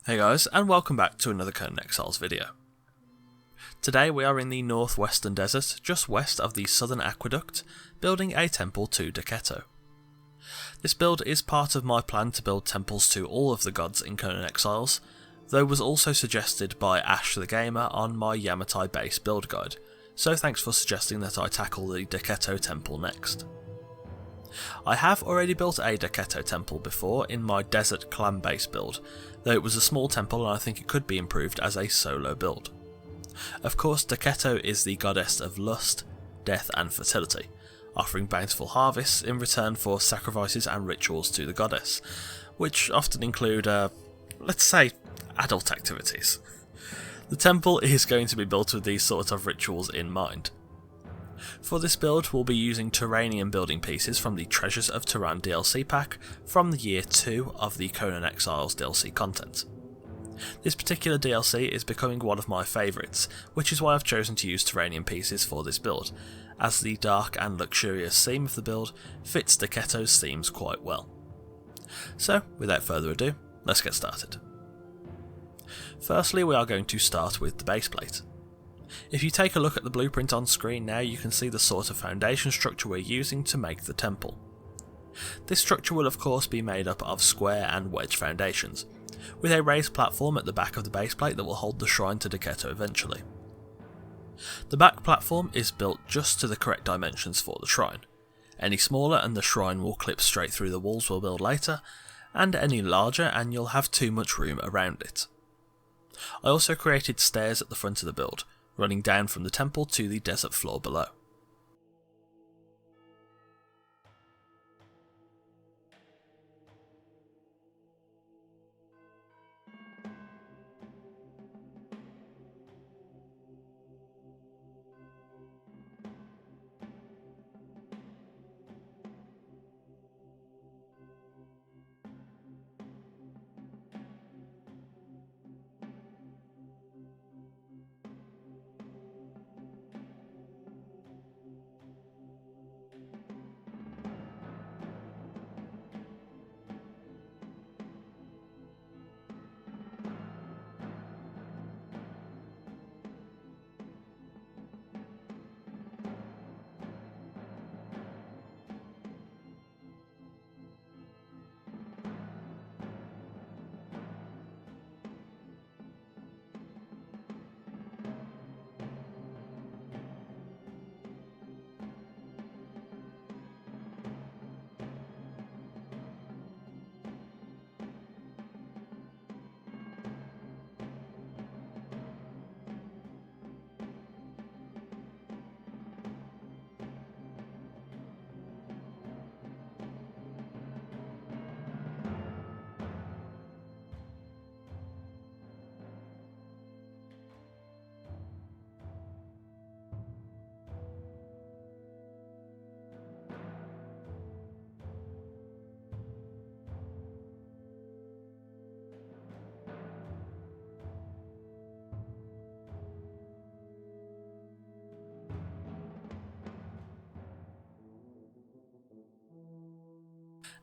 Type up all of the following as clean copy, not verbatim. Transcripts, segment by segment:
Hey guys, and welcome back to another Conan Exiles video. Today we are in the northwestern desert, just west of the southern aqueduct, building a temple to Derketo. This build is part of my plan to build temples to all of the gods in Conan Exiles, though was also suggested by Ash the Gamer on my Yamatai base build guide, so thanks for suggesting that I tackle the Derketo temple next. I have already built a Derketo temple before in my desert clan base build, though it was a small temple and I think it could be improved as a solo build. Of course, Derketo is the goddess of lust, death and fertility, offering bountiful harvests in return for sacrifices and rituals to the goddess, which often include, let's say, adult activities. The temple is going to be built with these sorts of rituals in mind. For this build, we'll be using Turanian building pieces from the Treasures of Turan DLC pack from the year 2 of the Conan Exiles DLC content. This particular DLC is becoming one of my favourites, which is why I've chosen to use Turanian pieces for this build, as the dark and luxurious theme of the build fits Derketo's themes quite well. So, without further ado, let's get started. Firstly, we are going to start with the base plate. If you take a look at the blueprint on screen now, you can see the sort of foundation structure we're using to make the temple. This structure will of course be made up of square and wedge foundations, with a raised platform at the back of the base plate that will hold the shrine to Derketo eventually. The back platform is built just to the correct dimensions for the shrine. Any smaller and the shrine will clip straight through the walls we'll build later, and any larger and you'll have too much room around it. I also created stairs at the front of the build, running down from the temple to the desert floor below.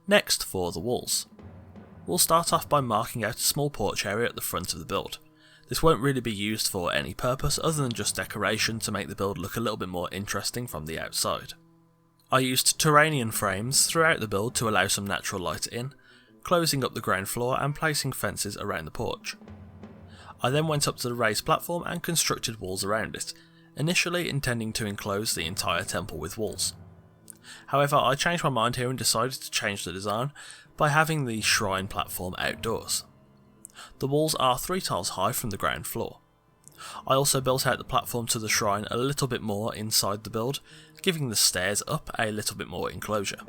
Next, for the walls. We'll start off by marking out a small porch area at the front of the build. This won't really be used for any purpose other than just decoration to make the build look a little bit more interesting from the outside. I used Turanian frames throughout the build to allow some natural light in, closing up the ground floor and placing fences around the porch. I then went up to the raised platform and constructed walls around it, initially intending to enclose the entire temple with walls. However, I changed my mind here and decided to change the design by having the shrine platform outdoors. The walls are 3 tiles high from the ground floor. I also built out the platform to the shrine a little bit more inside the build, giving the stairs up a little bit more enclosure.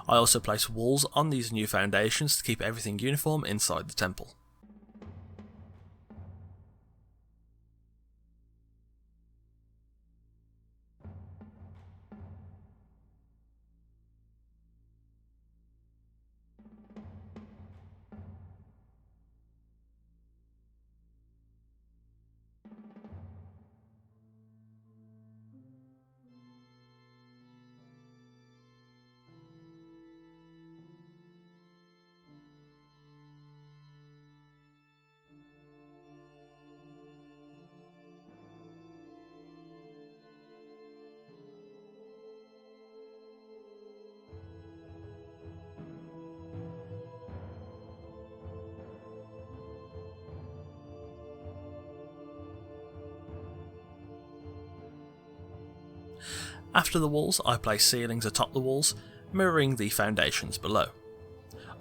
I also placed walls on these new foundations to keep everything uniform inside the temple. After the walls, I placed ceilings atop the walls, mirroring the foundations below.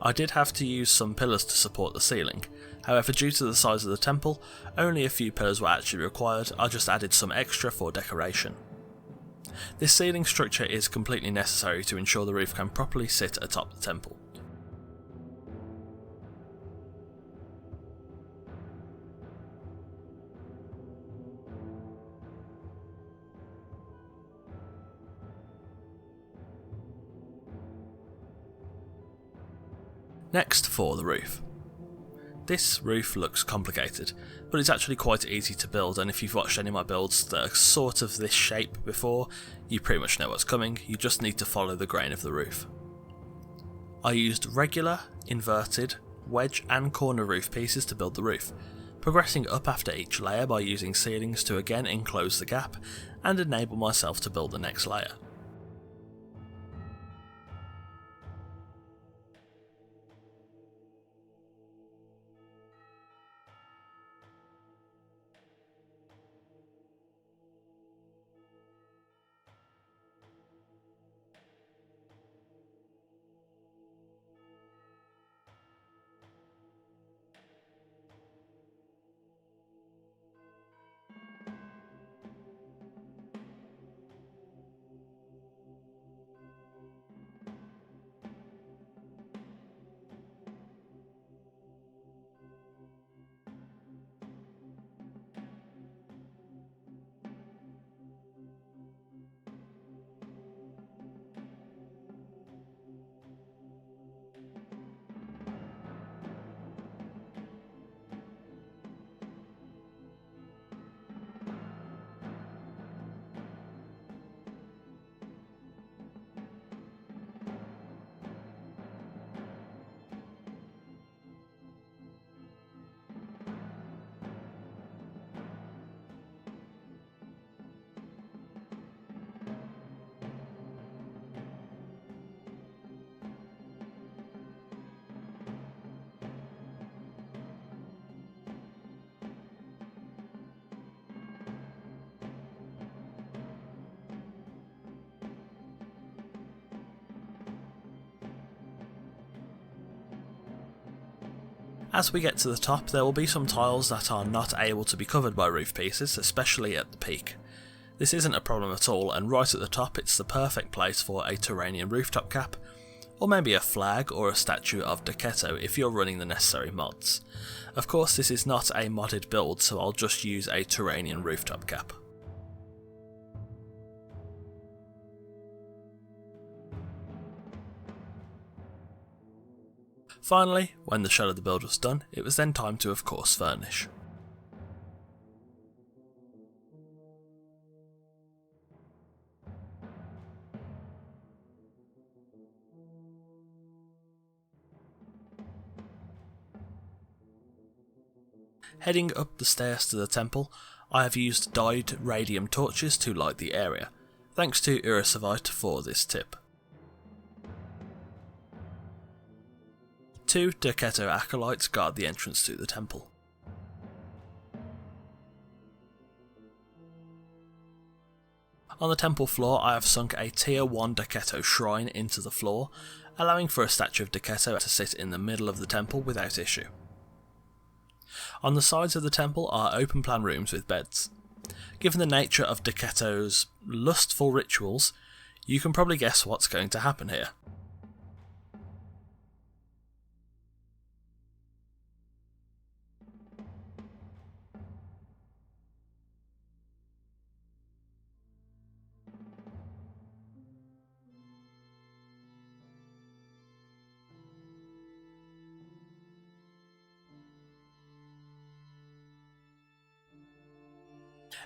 I did have to use some pillars to support the ceiling, however due to the size of the temple, only a few pillars were actually required. I just added some extra for decoration. This ceiling structure is completely necessary to ensure the roof can properly sit atop the temple. Next for the roof. This roof looks complicated, but it's actually quite easy to build, and if you've watched any of my builds that are sort of this shape before, you pretty much know what's coming. You just need to follow the grain of the roof. I used regular, inverted, wedge and corner roof pieces to build the roof, progressing up after each layer by using ceilings to again enclose the gap and enable myself to build the next layer. As we get to the top, there will be some tiles that are not able to be covered by roof pieces, especially at the peak. This isn't a problem at all, and right at the top it's the perfect place for a Turanian rooftop cap, or maybe a flag or a statue of Derketo if you're running the necessary mods. Of course this is not a modded build, so I'll just use a Turanian rooftop cap. Finally, when the shell of the build was done, it was then time to of course furnish. Heading up the stairs to the temple, I have used dyed radium torches to light the area, thanks to Urusavite for this tip. 2 Derketo acolytes guard the entrance to the temple. On the temple floor I have sunk a tier 1 Derketo shrine into the floor, allowing for a statue of Derketo to sit in the middle of the temple without issue. On the sides of the temple are open plan rooms with beds. Given the nature of Derketo's lustful rituals, you can probably guess what's going to happen here.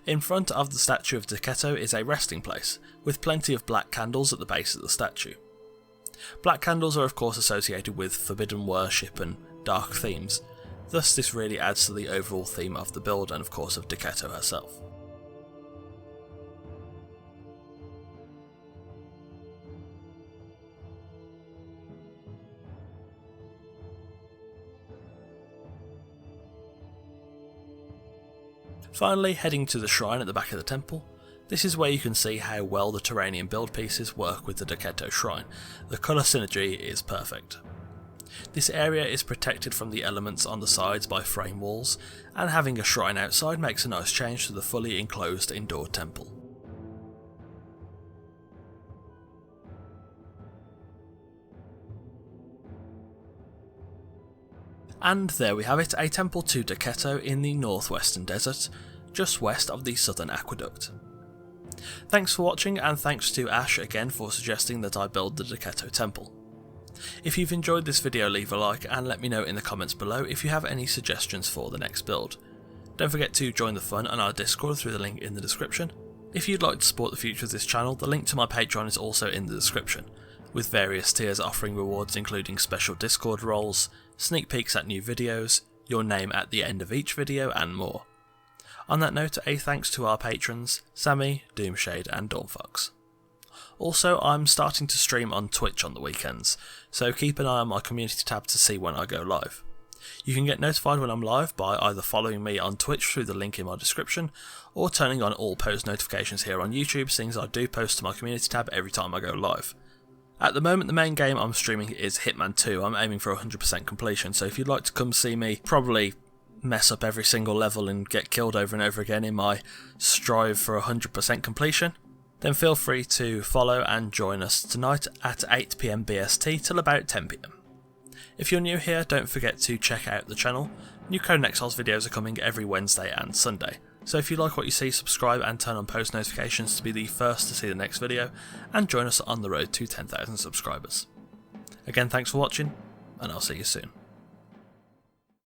In front of the statue of Derketo is a resting place, with plenty of black candles at the base of the statue. Black candles are of course associated with forbidden worship and dark themes, thus this really adds to the overall theme of the build and of course of Derketo herself. Finally, heading to the shrine at the back of the temple, This is where you can see how well the Terranium build pieces work with the Derketo shrine. The colour synergy is perfect. This area is protected from the elements on the sides by frame walls, and having a shrine outside makes a nice change to the fully enclosed indoor temple. And there we have it, a temple to Derketo in the northwestern desert, just west of the southern aqueduct. Thanks for watching, and thanks to Ash again for suggesting that I build the Derketo temple. If you've enjoyed this video, leave a like and let me know in the comments below if you have any suggestions for the next build. Don't forget to join the fun on our Discord through the link in the description. If you'd like to support the future of this channel, the link to my Patreon is also in the description, with various tiers offering rewards including special Discord roles, sneak peeks at new videos, your name at the end of each video, and more. On that note, a thanks to our patrons, Sammy, Doomshade and Dawnfox. Also, I'm starting to stream on Twitch on the weekends, so keep an eye on my community tab to see when I go live. You can get notified when I'm live by either following me on Twitch through the link in my description, or turning on all post notifications here on YouTube, seeing as I do post to my community tab every time I go live. At the moment, the main game I'm streaming is Hitman 2. I'm aiming for 100% completion, so if you'd like to come see me probably mess up every single level and get killed over and over again in my strive for 100% completion, then feel free to follow and join us tonight at 8 PM BST till about 10 PM. If you're new here, don't forget to check out the channel. New Conan Exiles videos are coming every Wednesday and Sunday, so if you like what you see, subscribe and turn on post notifications to be the first to see the next video, and join us on the road to 10,000 subscribers. Again, thanks for watching, and I'll see you soon.